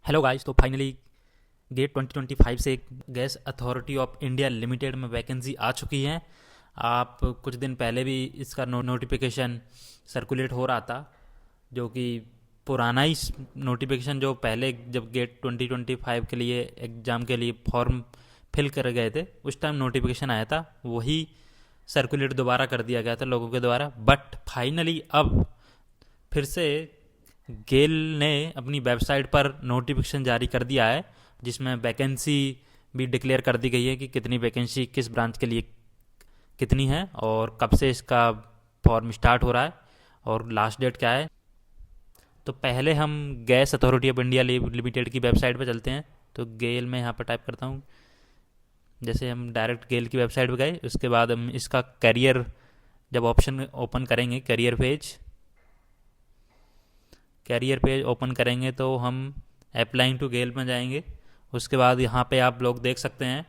Hello guys. तो finally get 2025 से gas authority of India limited में वैकेंसी आ चुकी है। आप कुछ दिन पहले भी इसका नोटिफिकेशन सर्कुलेट हो रहा था, जो कि पुराना ही नोटिफिकेशन जो पहले जब गेट 2025 के लिए एग्ज़ाम के लिए फॉर्म फिल कर गए थे उस टाइम नोटिफिकेशन आया था, वही सर्कुलेट दोबारा कर दिया गया था लोगों के द्वारा। बट फाइनली अब फिर से गेल ने अपनी वेबसाइट पर नोटिफिकेशन जारी कर दिया है, जिसमें वैकेंसी भी डिक्लेयर कर दी गई है कि कितनी वैकेंसी किस ब्रांच के लिए कितनी है और कब से इसका फॉर्म स्टार्ट हो रहा है और लास्ट डेट क्या है। तो पहले हम gas authority of India limited की वेबसाइट पर चलते हैं। तो गेल में यहाँ पर टाइप करता हूँ। जैसे हम डायरेक्ट गेल की वेबसाइट पर गए, उसके बाद हम इसका करियर जब ऑप्शन ओपन करेंगे, कैरियर पेज ओपन करेंगे तो हम अप्लाइंग टू गेल में जाएंगे। उसके बाद यहाँ पे आप लोग देख सकते हैं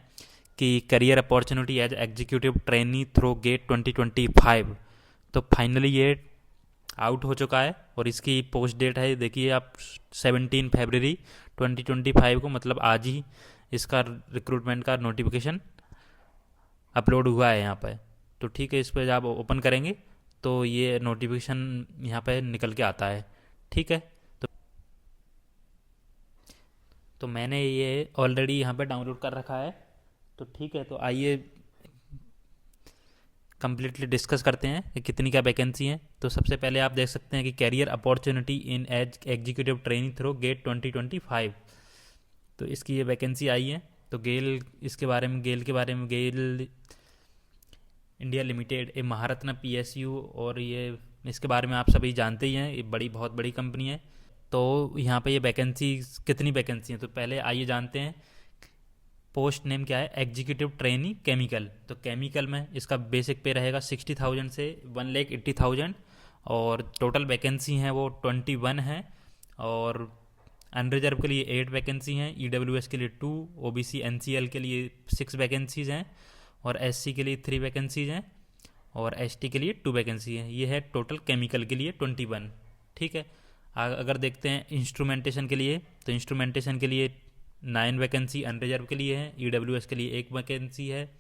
कि career opportunity as executive trainee through GATE 2025। तो फाइनली ये आउट हो चुका है और इसकी पोस्ट डेट है, देखिए आप, 17 फरवरी 2025 को, मतलब आज ही इसका रिक्रूटमेंट का नोटिफिकेशन अपलोड हुआ है यहाँ पर। तो ठीक है, इस पर जब आप ओपन करेंगे तो ये नोटिफिकेशन यहाँ पे निकल के आता है। ठीक है। तो तो मैंने ये ऑलरेडी यहाँ पे डाउनलोड कर रखा है। तो ठीक है, तो आइए कम्प्लीटली डिस्कस करते हैं कि कितनी क्या वैकेंसी है। तो सबसे पहले आप देख सकते हैं कि career opportunity in as executive training through GATE 2025। तो इसकी ये वैकेंसी आई है। तो गेल के बारे में गेल India limited A Maharatna PSU, और ये इसके बारे में आप सभी जानते ही हैं, ये बहुत बड़ी कंपनी है। तो यहाँ पे ये वैकेंसी, कितनी वैकेंसी है, तो पहले आइए जानते हैं। पोस्ट नेम क्या है, एग्जीक्यूटिव ट्रेनी केमिकल। तो केमिकल में इसका बेसिक पे रहेगा 60,000 से 1,80,000, और टोटल वैकेंसी हैं वो 21 है। और अनरिजर्व के लिए 8 वैकेंसी हैं, ईडब्ल्यूएस के लिए 2, ओबीसी एनसीएल के लिए 6 वैकेंसीज़ हैं, और एससी के लिए 3 वैकेंसीज़ हैं, और एसटी के लिए 2 वैकेंसी हैं। ये है टोटल केमिकल के लिए 21। ठीक है। अगर देखते हैं इंस्ट्रूमेंटेशन के लिए, तो इंस्ट्रूमेंटेशन के लिए 9 वैकेंसी अनरिजर्व के लिए है, ईडब्ल्यूएस के लिए 1 वैकेंसी है,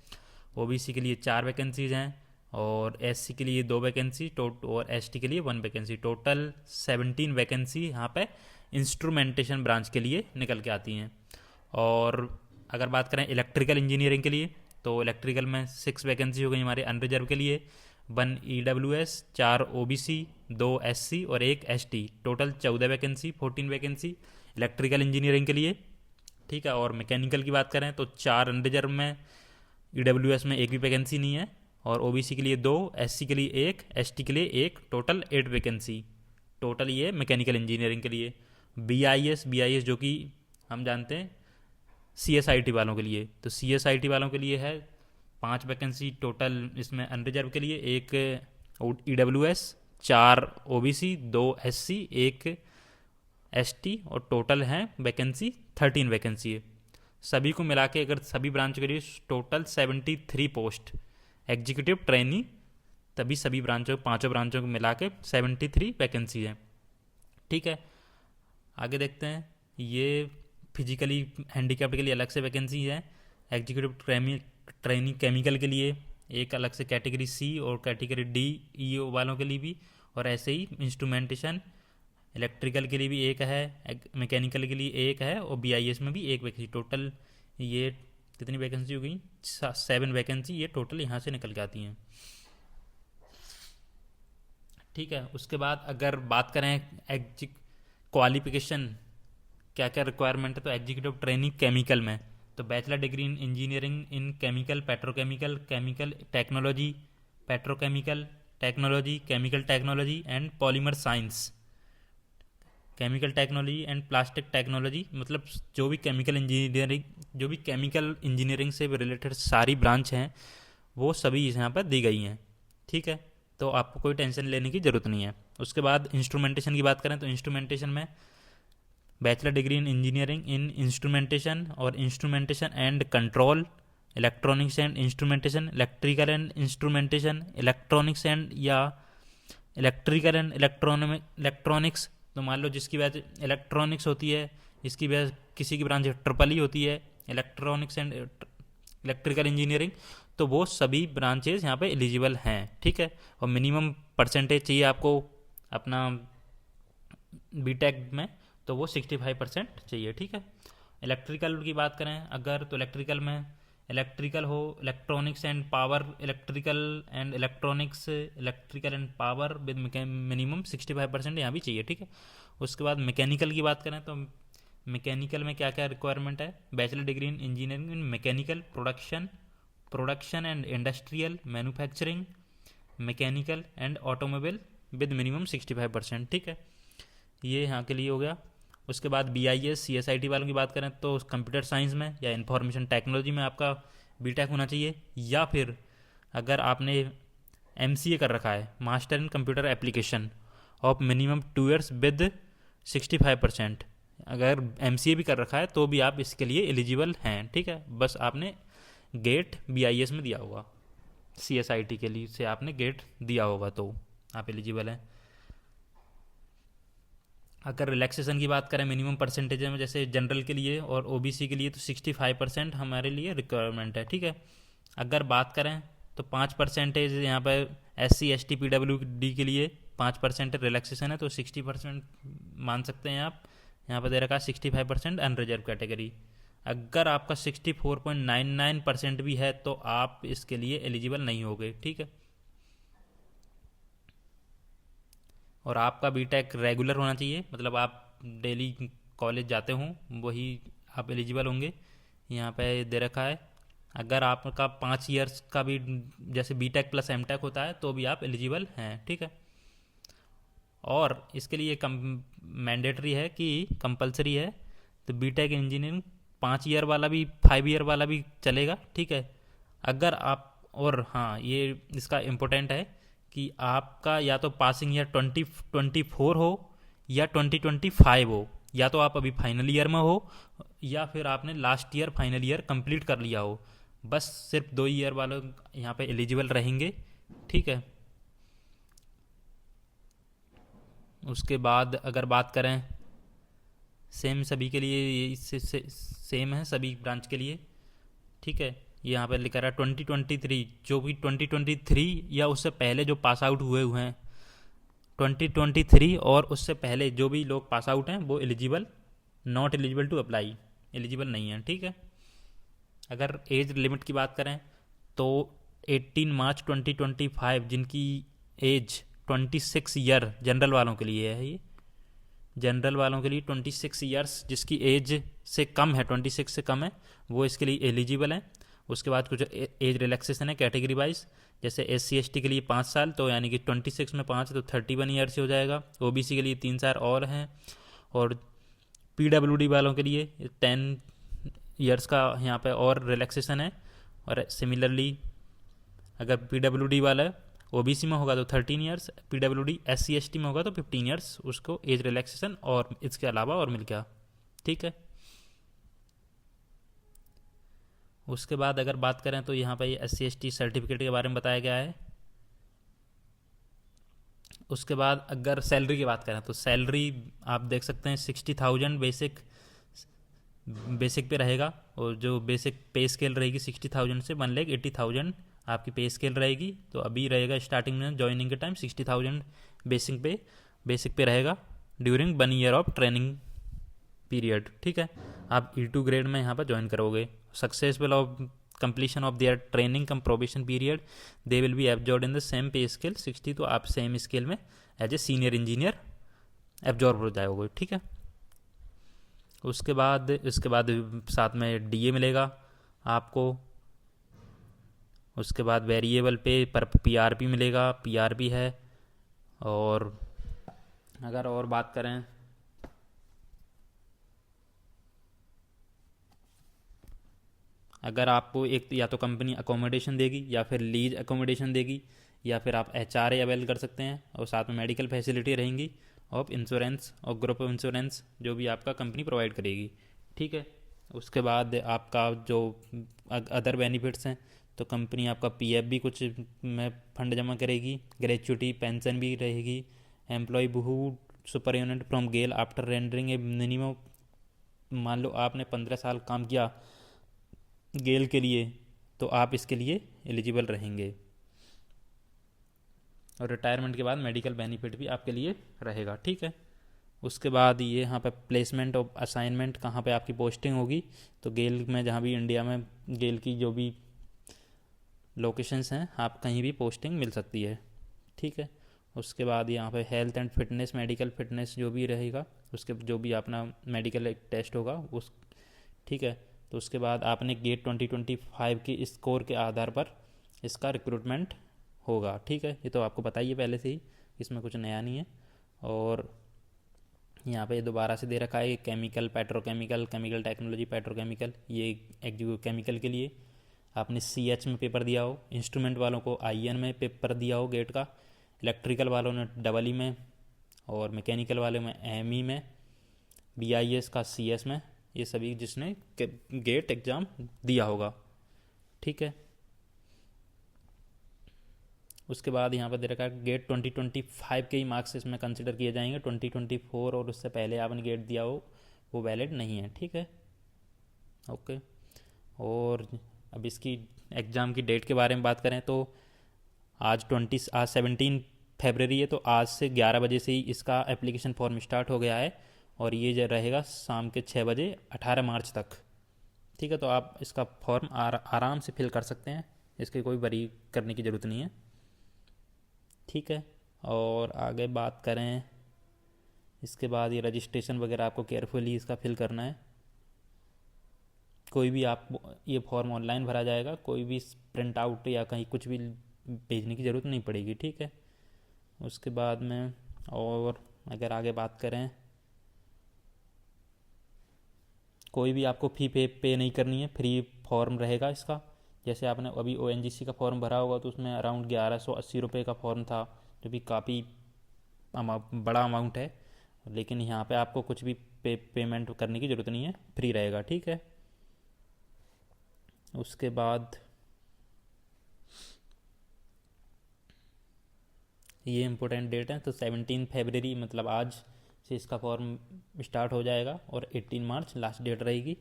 ओबीसी के लिए 4 वैकेंसीज हैं, और एससी के लिए 2 वैकेंसी और एसटी के लिए 1 वैकेंसी। टोटल 17 वैकेंसी यहाँ पे इंस्ट्रूमेंटेशन ब्रांच के लिए निकल के आती हैं। और अगर बात करें इलेक्ट्रिकल इंजीनियरिंग के लिए, तो इलेक्ट्रिकल में 6 वैकेंसी हो गई हमारे अनरिजर्व के लिए, 1 ईडब्ल्यूएस, 4 ओबीसी, 2 एससी और 1 ST. Total 14 vacancy, 14 vacancy electrical engineering के लिए। ठीक है। और मैकेनिकल की बात करें तो 4 अनरिजर्व में, ईडब्ल्यूएस में 1 भी वैकेंसी नहीं है, और ओबीसी के लिए 2, एससी के लिए 1, एसटी के लिए 1, टोटल 8 वैकेंसी। टोटल ये मैकेनिकल इंजीनियरिंग के लिए। बीआईएस जो कि हम जानते हैं सीएसआईटी वालों के लिए, तो सीएसआईटी वालों के लिए है 5 वैकेंसी टोटल, इसमें अनरिजर्व के लिए 1 ईडब्ल्यूएस, 4 ओबीसी, 2 एससी, 1 एसटी, और टोटल है वैकेंसी 13 वैकेंसी है। सभी को मिला के अगर सभी ब्रांच के लिए टोटल 73 पोस्ट एग्जीक्यूटिव ट्रेनी, तभी सभी ब्रांचों, पांचों ब्रांचों को मिला के 73 वैकेंसी है। ठीक है। आगे देखते हैं। ये फिजिकली हैंडीकैप्ड के लिए अलग से वैकेंसी है, एग्जीक्यूटिव ट्रेनिंग केमिकल के लिए एक अलग से कैटेगरी सी और कैटेगरी डी ईओ वालों के लिए भी, और ऐसे ही इंस्ट्रूमेंटेशन इलेक्ट्रिकल के लिए भी एक है, मैकेनिकल के लिए एक है, और बीआईएस में भी 1 वैकेंसी। टोटल ये कितनी वैकेंसी हो गई, 7 वैकेंसी ये टोटल यहाँ से निकल के आती हैं। ठीक है। उसके बाद अगर बात करें क्वालिफिकेशन क्या क्या रिक्वायरमेंट है, तो एग्जीक्यूटिव ट्रेनिंग केमिकल में तो bachelor degree in engineering in chemical, petrochemical, chemical technology, petrochemical technology, chemical technology and polymer science, chemical technology and plastic technology, मतलब जो भी केमिकल इंजीनियरिंग से रिलेटेड सारी ब्रांच हैं वो सभी यहाँ पर दी गई हैं। ठीक है। तो आपको कोई टेंशन लेने की ज़रूरत नहीं है। उसके बाद इंस्ट्रूमेंटेशन की बात करें तो इंस्ट्रूमेंटेशन में bachelor degree in engineering in instrumentation और instrumentation and control, electronics and instrumentation, electrical and instrumentation, electronics and या इलेक्ट्रिकल एंड इलेक्ट्रॉनिक्स। तो मान लो जिसकी बात इलेक्ट्रॉनिक्स होती है इसकी वजह किसी की ब्रांच ट्रिपल ई होती है, इलेक्ट्रॉनिक्स एंड इलेक्ट्रिकल इंजीनियरिंग, तो वो सभी ब्रांचेज यहाँ पे एलिजिबल हैं, ठीक है। और मिनिमम परसेंटेज चाहिए आपको अपना बीटेक में, तो वो 65% चाहिए, ठीक है। इलेक्ट्रिकल की बात करें अगर, तो इलेक्ट्रिकल में इलेक्ट्रिकल हो, electronics and power, electrical and power with minimum 65% यहाँ भी चाहिए, ठीक है। उसके बाद मैकेनिकल की बात करें तो मैकेनिकल में क्या क्या रिक्वायरमेंट है, bachelor degree in engineering in mechanical production and industrial manufacturing, mechanical and automobile with minimum 65%, ठीक है। ये यहाँ के लिए हो गया। उसके बाद BIS CSIT वालों की बात करें तो कंप्यूटर साइंस में या इंफॉर्मेशन टेक्नोलॉजी में आपका बीटेक होना चाहिए, या फिर अगर आपने MCA कर रखा है, master in computer application, of minimum 2 years with 65%, अगर MCA भी कर रखा है तो भी आप इसके लिए एलिजिबल हैं, ठीक है। बस आपने गेट BIS में दिया होगा, CSIT के लिए से आपने गेट दिया होगा तो आप एलिजिबल हैं। अगर रिलैक्सेशन की बात करें मिनिमम परसेंटेज में, जैसे जनरल के लिए और OBC के लिए तो 65% हमारे लिए रिक्वायरमेंट है, ठीक है। अगर बात करें तो 5% यहाँ पर SC ST PWD के लिए 5% रिलैक्सेशन है, तो 60% मान सकते हैं आप। यहाँ पर दे रखा है 65% अनरिजर्व कैटेगरी। अगर आपका 64.99% भी है तो आप इसके लिए एलिजिबल नहीं होगे, ठीक है। और आपका बीटेक रेगुलर होना चाहिए, मतलब आप डेली कॉलेज जाते हों, वही आप एलिजिबल होंगे। यहाँ पे दे रखा है अगर आपका 5 ईयर्स का भी जैसे बीटेक प्लस एमटेक होता है तो भी आप एलिजिबल हैं, ठीक है। और इसके लिए मैंडेटरी है कि कंपलसरी है, तो बीटेक इंजीनियरिंग 5 ईयर वाला भी 5 ईयर वाला भी चलेगा, ठीक है। अगर आप, और हाँ ये इसका इम्पोर्टेंट है कि आपका या तो पासिंग ईयर 2024 हो या 2025 हो, या तो आप अभी फाइनल ईयर में हो या फिर आपने last year final year complete कर लिया हो। बस सिर्फ 2 ईयर वाले यहाँ पे एलिजिबल रहेंगे, ठीक है। उसके बाद अगर बात करें सेम सभी के लिए, ये सेम है सभी ब्रांच के लिए, ठीक है। यहाँ पर लिखा रहा है 2023, जो भी 2023 या उससे पहले जो पास आउट हुए हैं 2023 और उससे पहले जो भी लोग पास आउट हैं वो eligible, not eligible to apply, eligible नहीं है, ठीक है। अगर एज लिमिट की बात करें तो 18 मार्च 2025 जिनकी एज 26 ईयर जनरल वालों के लिए है, ये जनरल वालों के लिए 26 ईयर्स जिसकी एज से कम है, 26 से कम है, वो इसके लिए एलिजिबल हैं। उसके बाद कुछ एज रिलैक्सेशन है कैटेगरी वाइज, जैसे SC ST के लिए 5 साल, तो यानी कि 26 में 5 तो 31 ईयर से हो जाएगा। OBC के लिए 3 साल और हैं, और PWD वालों के लिए 10 ईयर्स का यहाँ पे और रिलैक्सेशन है। और सिमिलरली अगर PWD वाला OBC में होगा तो 13 ईयर्स, PWD SC ST में होगा तो 15 ईयर्स उसको एज रिलैक्सेशन, और इसके अलावा और मिल गया, ठीक है। उसके बाद अगर बात करें तो यहाँ पे SC ST सर्टिफिकेट के बारे में बताया गया है। उसके बाद अगर सैलरी की बात करें तो सैलरी आप देख सकते हैं 60,000 बेसिक पे रहेगा, और जो बेसिक पे स्केल रहेगी 60,000 से 1,80,000 आपकी पे स्केल रहेगी। तो अभी रहेगा स्टार्टिंग में ज्वाइनिंग के टाइम 60,000 बेसिक पे रहेगा during 1 year of training period, ठीक है। आप E2 ग्रेड में यहाँ पर ज्वाइन करोगे। Successful of completion of their training cum probation period they will be absorb in the same pay scale 60, तो आप सेम स्केल में as a senior engineer absorb हो जाओगे, ठीक है। उसके बाद साथ में DA मिलेगा आपको। उसके बाद वेरिएबल पे पर PRP मिलेगा, PRP है। और अगर और बात करें अगर आपको एक या तो कंपनी अकोमोडेशन देगी या फिर लीज अकोमोडेशन देगी, या फिर आप HRA अवेल कर सकते हैं, और साथ में मेडिकल फैसिलिटी रहेंगी, और इंश्योरेंस और ग्रुप ऑफ इंश्योरेंस जो भी आपका कंपनी प्रोवाइड करेगी, ठीक है। उसके बाद आपका जो अदर बेनिफिट्स हैं, तो कंपनी आपका PF भी कुछ में फंड जमा करेगी, ग्रेचुटी पेंशन भी रहेगी, employ who superannuate from GAIL after rendering a minimum मान लो आपने 15 साल काम किया गेल के लिए, तो आप इसके लिए एलिजिबल रहेंगे। और रिटायरमेंट के बाद मेडिकल बेनिफिट भी आपके लिए रहेगा, ठीक है। उसके बाद ये यहाँ पे प्लेसमेंट और असाइनमेंट, कहाँ पे आपकी पोस्टिंग होगी, तो गेल में जहाँ भी इंडिया में गेल की जो भी लोकेशंस हैं, आप कहीं भी पोस्टिंग मिल सकती है, ठीक है। उसके बाद यहाँ पे health and fitness, medical fitness जो भी रहेगा, उसके जो भी अपना मेडिकल एक टेस्ट होगा उस, ठीक है। तो उसके बाद आपने गेट 2025 की स्कोर के आधार पर इसका रिक्रूटमेंट होगा, ठीक है। ये तो आपको पता ही है पहले से ही, इसमें कुछ नया नहीं है। और यहाँ पे दोबारा से दे रखा है chemical, petrochemical, chemical technology, petrochemical, ये एग्जीक्यू केमिकल के लिए आपने CH में पेपर दिया हो, इंस्ट्रूमेंट वालों को IN में पेपर दिया हो गेट का, इलेक्ट्रिकल वालों ने EE में, और मैकेनिकल वाले में ME में, BIS का CS में, ये सभी जिसने गेट एग्ज़ाम दिया होगा, ठीक है। उसके बाद यहाँ पर दे रखा है गेट 2025 के ही मार्क्स इसमें कंसिडर किए जाएंगे, 2024 और उससे पहले आपने गेट दिया हो वो वैलिड नहीं है, ठीक है, ओके। और अब इसकी एग्ज़ाम की डेट के बारे में बात करें तो आज 17 फरवरी है, तो आज से 11 बजे से ही इसका एप्लीकेशन फॉर्म स्टार्ट हो गया है, और ये रहेगा शाम के 6 बजे 18 मार्च तक, ठीक है। तो आप इसका फॉर्म आराम से फिल कर सकते हैं, इसकी कोई वरी करने की ज़रूरत नहीं है, ठीक है। और आगे बात करें, इसके बाद ये रजिस्ट्रेशन वगैरह आपको केयरफुली इसका फिल करना है। कोई भी आप ये फॉर्म ऑनलाइन भरा जाएगा, कोई भी प्रिंट आउट या कहीं कुछ भी भेजने की ज़रूरत नहीं पड़ेगी, ठीक है। उसके बाद में और अगर आगे बात करें, कोई भी आपको फ़ी पे नहीं करनी है, फ्री फॉर्म रहेगा इसका। जैसे आपने अभी ONGC का फॉर्म भरा होगा तो उसमें अराउंड 1180 रुपये का फॉर्म था, जो भी काफ़ी बड़ा अमाउंट है, लेकिन यहाँ पे आपको कुछ भी पेमेंट करने की ज़रूरत नहीं है, फ्री रहेगा, ठीक है। उसके बाद ये इम्पोर्टेंट डेट है, तो 17 फरवरी मतलब आज से इसका फॉर्म स्टार्ट हो जाएगा, और 18 मार्च लास्ट डेट रहेगी,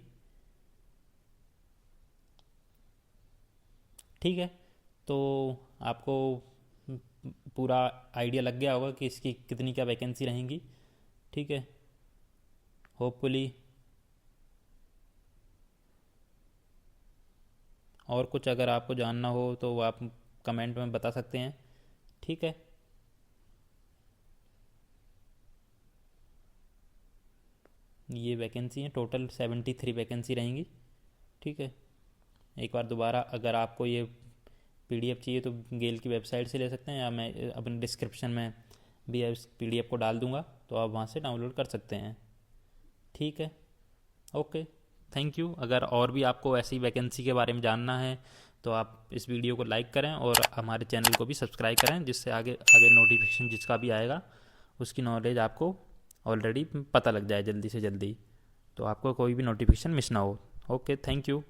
ठीक है। तो आपको पूरा आइडिया लग गया होगा कि इसकी कितनी क्या वैकेंसी रहेंगी, ठीक है। होपफुली और कुछ अगर आपको जानना हो तो वो आप कमेंट में बता सकते हैं, ठीक है। ये वैकेंसी है, टोटल 73 वैकेंसी रहेंगी, ठीक है। एक बार दोबारा अगर आपको ये PDF चाहिए तो गेल की वेबसाइट से ले सकते हैं, या मैं अपने डिस्क्रिप्शन में भी इस PDF को डाल दूँगा, तो आप वहाँ से डाउनलोड कर सकते हैं, ठीक है, ओके, थैंक यू। अगर और भी आपको ऐसी वैकेंसी के बारे में जानना है तो आप इस वीडियो को लाइक करें और हमारे चैनल को भी सब्सक्राइब करें, जिससे आगे आगे नोटिफिकेशन जिसका भी आएगा उसकी नॉलेज आपको ऑलरेडी पता लग जाए जल्दी से जल्दी, तो आपको कोई भी नोटिफिकेशन मिस ना हो। Okay, thank you.